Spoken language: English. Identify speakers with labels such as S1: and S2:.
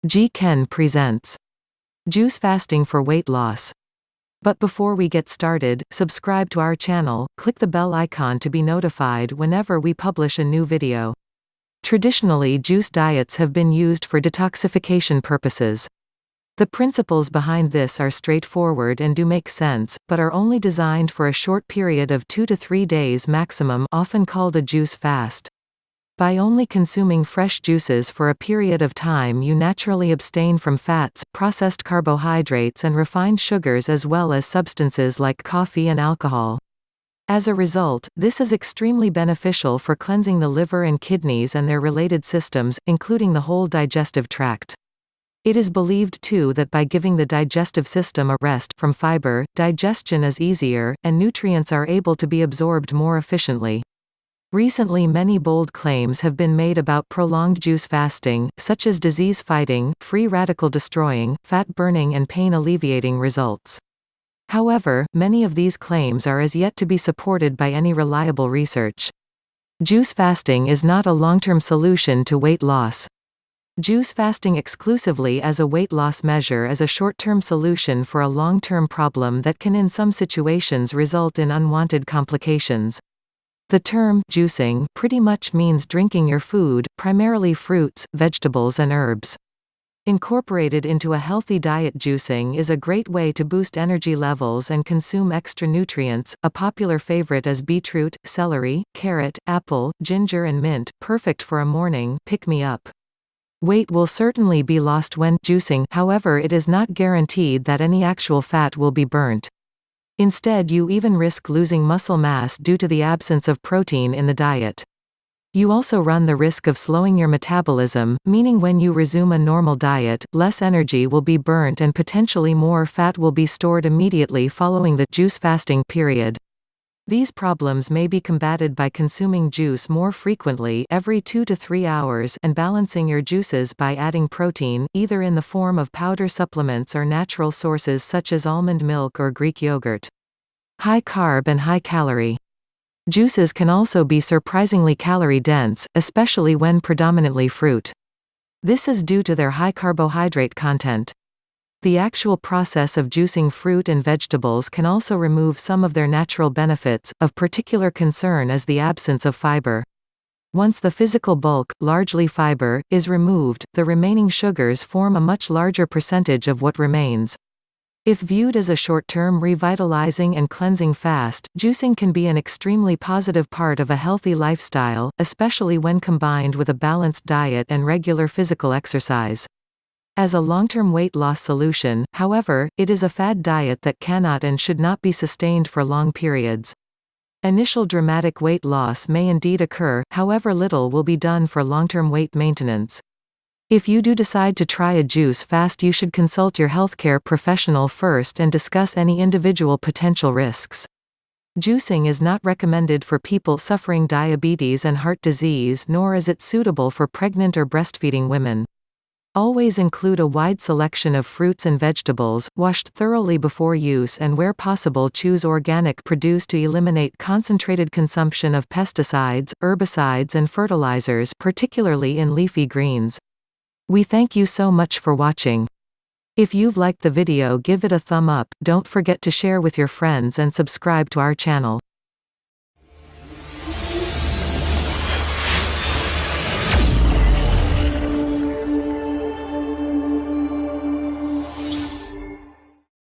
S1: G. Ken presents Juice Fasting for Weight Loss. But before we get started, subscribe to our channel, click the bell icon to be notified whenever we publish a new video. Traditionally, juice diets have been used for detoxification purposes. The principles behind this are straightforward and do make sense, but are only designed for a short period of 2 to 3 days maximum, often called a juice fast. By only consuming fresh juices for a period of time, you naturally abstain from fats, processed carbohydrates and refined sugars, as well as substances like coffee and alcohol. As a result, this is extremely beneficial for cleansing the liver and kidneys and their related systems, including the whole digestive tract. It is believed too that by giving the digestive system a rest from fiber, digestion is easier, and nutrients are able to be absorbed more efficiently. Recently, many bold claims have been made about prolonged juice fasting, such as disease-fighting, free radical destroying, fat-burning and pain-alleviating results. However, many of these claims are as yet to be supported by any reliable research. Juice fasting is not a long-term solution to weight loss. Juice fasting exclusively as a weight loss measure is a short-term solution for a long-term problem that can in some situations result in unwanted complications. The term juicing pretty much means drinking your food, primarily fruits, vegetables and herbs. Incorporated into a healthy diet, juicing is a great way to boost energy levels and consume extra nutrients. A popular favorite is beetroot, celery, carrot, apple, ginger and mint, perfect for a morning pick-me-up. Weight will certainly be lost when juicing, however it is not guaranteed that any actual fat will be burnt. Instead, you even risk losing muscle mass due to the absence of protein in the diet. You also run the risk of slowing your metabolism, meaning when you resume a normal diet, less energy will be burnt and potentially more fat will be stored immediately following the juice fasting period. These problems may be combated by consuming juice more frequently, every 2 to 3 hours, and balancing your juices by adding protein, either in the form of powder supplements or natural sources such as almond milk or Greek yogurt. High carb and high calorie. Juices can also be surprisingly calorie-dense, especially when predominantly fruit. This is due to their high carbohydrate content. The actual process of juicing fruit and vegetables can also remove some of their natural benefits. Of particular concern is the absence of fiber. Once the physical bulk, largely fiber, is removed, the remaining sugars form a much larger percentage of what remains. If viewed as a short-term revitalizing and cleansing fast, juicing can be an extremely positive part of a healthy lifestyle, especially when combined with a balanced diet and regular physical exercise. As a long-term weight loss solution, however, it is a fad diet that cannot and should not be sustained for long periods. Initial dramatic weight loss may indeed occur, however little will be done for long-term weight maintenance. If you do decide to try a juice fast, you should consult your healthcare professional first and discuss any individual potential risks. Juicing is not recommended for people suffering diabetes and heart disease, nor is it suitable for pregnant or breastfeeding women. Always include a wide selection of fruits and vegetables, washed thoroughly before use, and where possible choose organic produce to eliminate concentrated consumption of pesticides, herbicides and fertilizers, particularly in leafy greens. We thank you so much for watching. If you've liked the video, give it a thumb up, don't forget to share with your friends and subscribe to our channel.